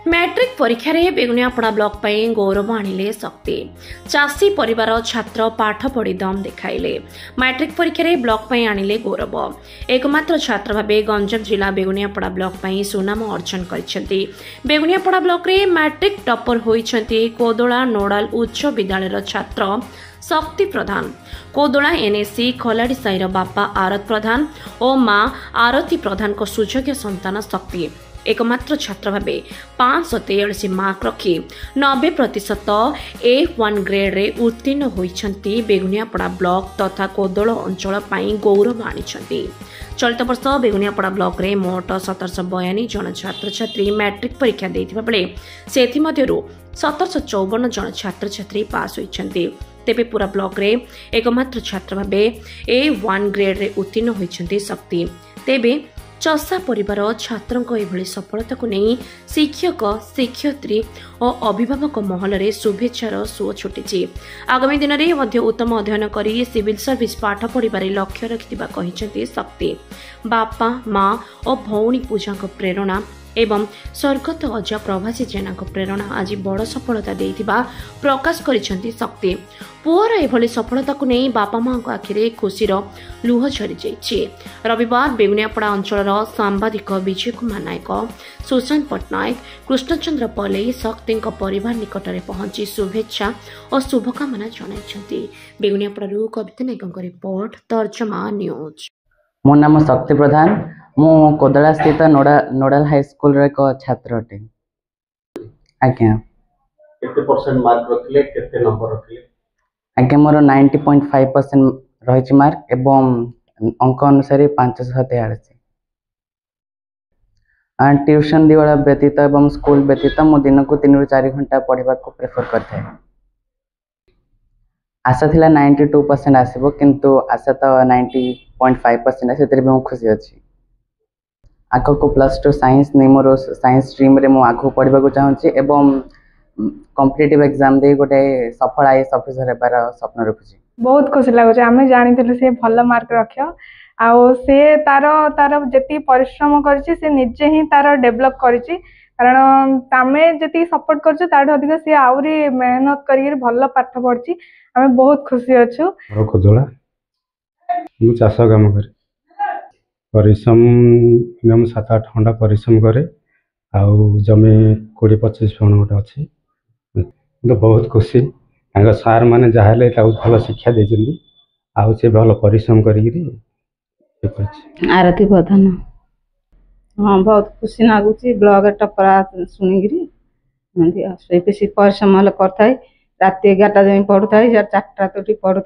Matric परीक्षा रे Beguniapada block पर गौरव आनिले शक्ति चाषी परिवार छात्र पाठ पढ़ी दम देखाइले। मैट्रिक परीक्षा रे ब्लॉक पर आनिले गौरव एकमात्र छात्र भाबे गंजाम जिला बेगुनियापड़ा ब्लॉक पर सुनाम अर्जन करछन्ती। बेगुनियापड़ा ब्लॉक रे मैट्रिक टॉपर होइछन्ती कोदोला नोडाल उच्च विद्यालय छात्र शक्ति प्रधान। कोदोला एनएससी खलाड़ी साईर बापा आरत प्रधान और मां आरती प्रधान को सुयोग्य संतान शक्ति एकमात्र छात्र भाबे 543 मार्क रखी 90% A1 ग्रेड रे उत्तीर्ण होइछन्ती। बेगुनियापड़ा ब्लॉक तथा कोदोल अंचल पाई गौरव आनिछन्ती। चलित वर्ष बेगुनियापड़ा ब्लॉक रे मोट 1752 जन छात्र छात्री मैट्रिक परीक्षा देथिबा बेले सेथि मध्यरु 1754 जन छात्र छात्री पास होइछन्ती। तेबे पूरा ब्लॉक रे एकमात्र छात्र भाबे A1 ग्रेड रे उत्तीर्ण होइछन्ती शक्ति। तेबे चषा परिवार छात्रों एभली सफलता को नहीं शिक्षक शिक्षयित्री और अभिभावक महल रे शुभेच्छार सुओ छुटी। आगामी दिन में उत्तम अध्ययन करी सिविल सर्विस पाठ पढ़ार लक्ष्य रखिथिबा कहिसेंती शक्ति। बापा माँ और भौणी पूजा प्रेरणा एवं स्वर्गत अजा प्रभासी जेना प्रेरणा आज बड़ सफलता देथिबा प्रकाश करिसेंती शक्ति। पुअर एभली सफलता को नहीं बापा माँ आखिरे खुशीर लुह झरी जाइछि। रविवार बेगुनियापड़ा अंचल सांबादिक विजय कुमार नायक सुशांत पट्टनायक कृष्णचंद्र पले शक्ति परिवार निकट में पहुंची शुभेच्छा और शुभकामना जणाइछन्ती। बेगुनियापड़ारू कविता नायक रिपोर्ट तर्जमा न्यूज। मो नाम शक्ति प्रधान। मु कोदला स्थित नोडाल हाई स्कूल रे को छात्र अटे। आज्ञा केते परसेंट मार्क रखले केते नंबर रखले? आज्ञा मोर 90.5% रहिछि मार्क एवं अंक अनुसार 543। ट्यूशन दिवाला व्यतीत एवं स्कूल व्यतीत मु दिन को 3 ରୁ 4 घंटा पढ़ा को प्रेफर करथे। आशा थिला 92% आसीबो किंतु आशा तो 90.5% है, सेतरे भी खुशी अच्छी। आग को +2 साइंस नहीं मोर साइंस स्ट्रीम रे मु आगो पढ़ा को चाहूँगी एवं कॉम्पिटिटिव एग्जाम दे गोटे सफल आईएएस ऑफिसर हेबार स्वप्न रखुची। बहुत खुशी लागुचे। आमे जानिथिलु से भल मार्क रखियो आ से तार जति परिश्रम करछि से निजे ही तार डेवलप करछि। कारण तामे जति सपोर्ट करछु तार अधिक से आउरी मेहनत करिर भल पाठ पढ़छि। आमे बहुत खुशी अछु। खोदोला मु चाष काम करे परिश्रम हम 7-8 घंटा परिश्रम करे आउ जमी 20-25 जन गोटे अच्छी तो बहुत खुशी। सार मैंने जहाँ भल शिक्षा देती आउ से भल परिश्रम करी। आरती प्रधान। हाँ बहुत खुशी लगुच ब्लॉग टपरा शुणी बेसी परिश्रम कर रात 11टा जमी पढ़ू 4टा तो पढ़ू।